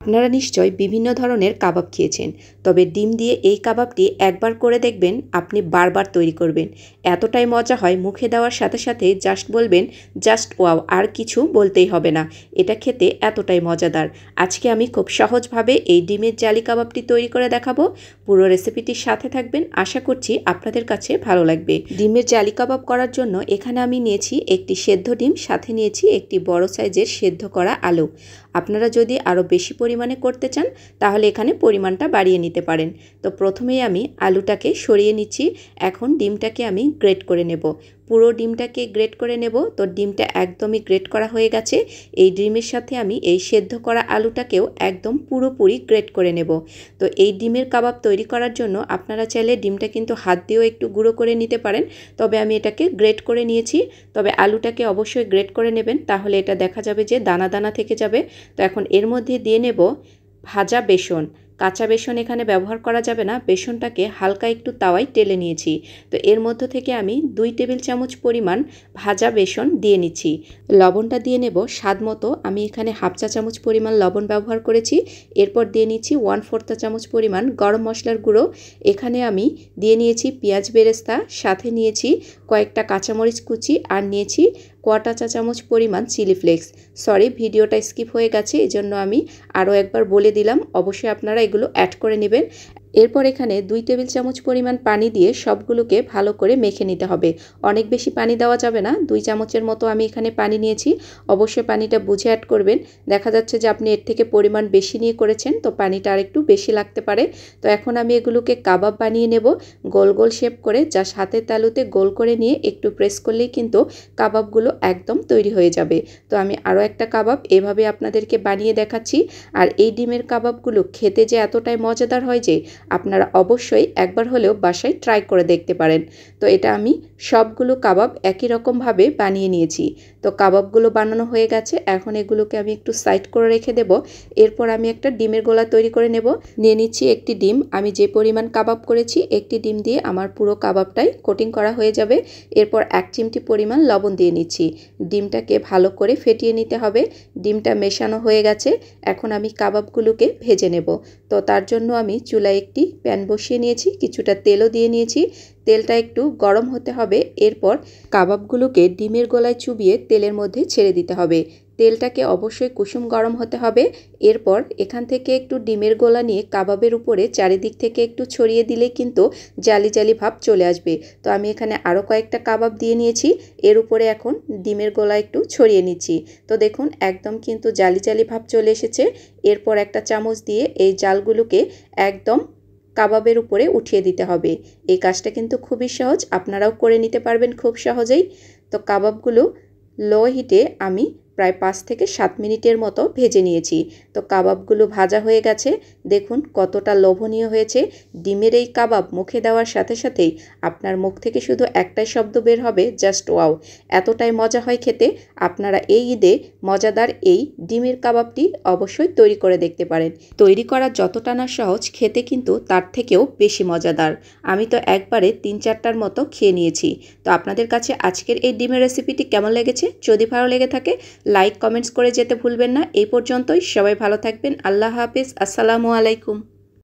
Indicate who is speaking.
Speaker 1: আপনারা নিশ্চয় বিভিন্ন ধরনের কাবাব খেয়েছেন, তবে ডিম দিয়ে এই কাবাবটি একবার করে দেখবেন, আপনি বারবার তৈরি করবেন। এতটাই মজা হয়, মুখে দেওয়ার সাথে সাথে জাস্ট বলবেন জাস্ট ওয়াও, আর কিছু বলতেই হবে না। এটা খেতে এতটাই মজাদার। আজকে আমি খুব সহজভাবে এই ডিমের জালি কাবাবটি তৈরি করে দেখাবো। পুরো রেসিপিটির সাথে থাকবেন, আশা করছি আপনাদের কাছে ভালো লাগবে। ডিমের জালি কাবাব করার জন্য এখানে আমি নিয়েছি একটি সেদ্ধ ডিম, সাথে নিয়েছি একটি বড় সাইজের সেদ্ধ করা আলু। আপনারা যদি আরও বেশি পরিমাণে করতে চান তাহলে এখানে পরিমাণটা বাড়িয়ে নিতে পারেন। তো প্রথমেই আমি আলুটাকে সরিয়ে নিচ্ছি। এখন ডিমটাকে আমি গ্রেট করে নেব। পুরো ডিমটাকে গ্রেট করে নেব। তো ডিমটা একদমই গ্রেট করা হয়ে গেছে। এই ডিমের সাথে আমি এই সেদ্ধ করা আলুটাকেও একদম পুরোপুরি গ্রেট করে নেব। তো এই ডিমের কাবাব তৈরি করার জন্য আপনারা চাইলে ডিমটা কিন্তু হাত দিয়েও একটু গুঁড়ো করে নিতে পারেন, তবে আমি এটাকে গ্রেট করে নিয়েছি। তবে আলুটাকে অবশ্যই গ্রেট করে নেবেন, তাহলে এটা দেখা যাবে যে দানা দানা থেকে যাবে। তো এখন এর মধ্যে দিয়ে নেব ভাজা বেসন। কাঁচা বেসন এখানে ব্যবহার করা যাবে না, বেসনটাকে হালকা একটু তাওয়ায় টেলে নিয়েছি। তো এর মধ্য থেকে আমি 2 টেবিল চামচ পরিমাণ ভাজা বেসন দিয়ে নিচ্ছি। লবণটা দিয়ে নেব স্বাদ মতো। আমি এখানে হাফ চা চামচ পরিমাণ লবণ ব্যবহার করেছি। এরপর দিয়ে নিচ্ছি 1/4 চামচ পরিমাণ গরম মশলার গুঁড়ো। এখানে আমি দিয়ে নিয়েছি পেঁয়াজ বেরেস্তা, সাথে নিয়েছি কয়েকটা কাঁচামরিচ কুচি, আর নিয়েছি 1/4 চা চামচ পরিমাণ চিলি ফ্লেক্স। সরি, ভিডিওটা স্কিপ হয়ে গেছে, এজন্য আমি আরও একবার বলে দিলাম। অবশ্যই আপনারা এগুলো অ্যাড করে নেবেন। এরপর এখানে 2 টেবিল চামচ পরিমাণ পানি দিয়ে সবগুলোকে ভালো করে মেখে নিতে হবে। অনেক বেশি পানি দেওয়া যাবে না, 2 চামচের মতো আমি এখানে পানি নিয়েছি। অবশ্যই পানিটা বুঝে অ্যাড করবেন। দেখা যাচ্ছে যে আপনি এর থেকে পরিমাণ বেশি নিয়ে করেছেন, তো পানিটা আর একটু বেশি লাগতে পারে। তো এখন আমি এগুলোকে কাবাব বানিয়ে নেব, গোল গোল শেপ করে। জাস্ট হাতের তালুতে গোল করে নিয়ে একটু প্রেস করলেই কিন্তু কাবাবগুলো একদম তৈরি হয়ে যাবে। তো আমি আরও একটা কাবাব এভাবে আপনাদেরকে বানিয়ে দেখাচ্ছি। আর এই ডিমের কাবাবগুলো খেতে যে এতটাই মজাদার হয় যে আপনারা অবশ্যই একবার হলেও বাসায় ট্রাই করে দেখতে পারেন। তো এটা আমি সবগুলো কাবাব একই রকমভাবে বানিয়ে নিয়েছি। তো কাবাবগুলো বানানো হয়ে গেছে, এখন এগুলোকে আমি একটু সাইড করে রেখে দেব। এরপর আমি একটা ডিমের গোলা তৈরি করে নেব। নিয়ে নিচ্ছি একটি ডিম। আমি যে পরিমাণ কাবাব করেছি, একটি ডিম দিয়ে আমার পুরো কাবাবটাই কোটিং করা হয়ে যাবে। এরপর 1 চিমটি পরিমাণ লবণ দিয়ে নিচ্ছি। ডিমটাকে ভালো করে ফেটিয়ে নিতে হবে। ডিমটা মেশানো হয়ে গেছে, এখন আমি কাবাবগুলোকে ভেজে নেব। তো তার জন্য আমি চুলায় একটি প্যান বসিয়ে নিয়েছি, কিছুটা তেলও দিয়ে নিয়েছি। তেলটা একটু গরম হতে হবে। এরপর কাবাবগুলোকে ডিমের গোলায় চুবিয়ে তেলের মধ্যে ছেড়ে দিতে হবে। তেলটাকে অবশ্যই কুসুম গরম হতে হবে। এরপর এখান থেকে একটু ডিমের গোলা নিয়ে কাবাবের উপরে চারিদিক থেকে একটু ছড়িয়ে দিলে কিন্তু জালি জালি ভাব চলে আসবে। তো আমি এখানে আরও কয়েকটা কাবাব দিয়ে নিয়েছি, এর উপরে এখন ডিমের গোলা একটু ছড়িয়ে নিচ্ছি। তো দেখুন একদম কিন্তু জালি জালি ভাব চলে এসেছে। এরপর একটা চামচ দিয়ে এই জালগুলোকে একদম কাবাবের উপরে উঠিয়ে দিতে হবে। এই কাজটা কিন্তু খুবই সহজ, আপনারাও করে নিতে পারবেন খুব সহজেই। তো কাবাবগুলো লো হিটে আমি প্রায় 5 থেকে 7 মিনিটের মতো ভেজে নিয়েছি। তো কাবাবগুলো ভাজা হয়ে গেছে, দেখুন কতটা লোভনীয় হয়েছে। ডিমের এই কাবাব মুখে দেওয়ার সাথে সাথেই আপনার মুখ থেকে শুধু একটাই শব্দ বের হবে, জাস্ট ওয়াও। এতটাই মজা হয় খেতে। আপনারা এই ঈদে মজাদার এই ডিমের কাবাবটি অবশ্যই তৈরি করে দেখতে পারেন। তৈরি করা যতটা না সহজ, খেতে কিন্তু তার থেকেও বেশি মজাদার। আমি তো একবারে 3-4টার মতো খেয়ে নিয়েছি। তো আপনাদের কাছে আজকের এই ডিমের রেসিপিটি কেমন লেগেছে? যদি ভালো লেগে থাকে লাইক কমেন্টস করে যেতে ভুলবেন না। এই পর্যন্তই, সবাই ভালো থাকবেন। আল্লাহ হাফেজ। আসসালামু আলাইকুম।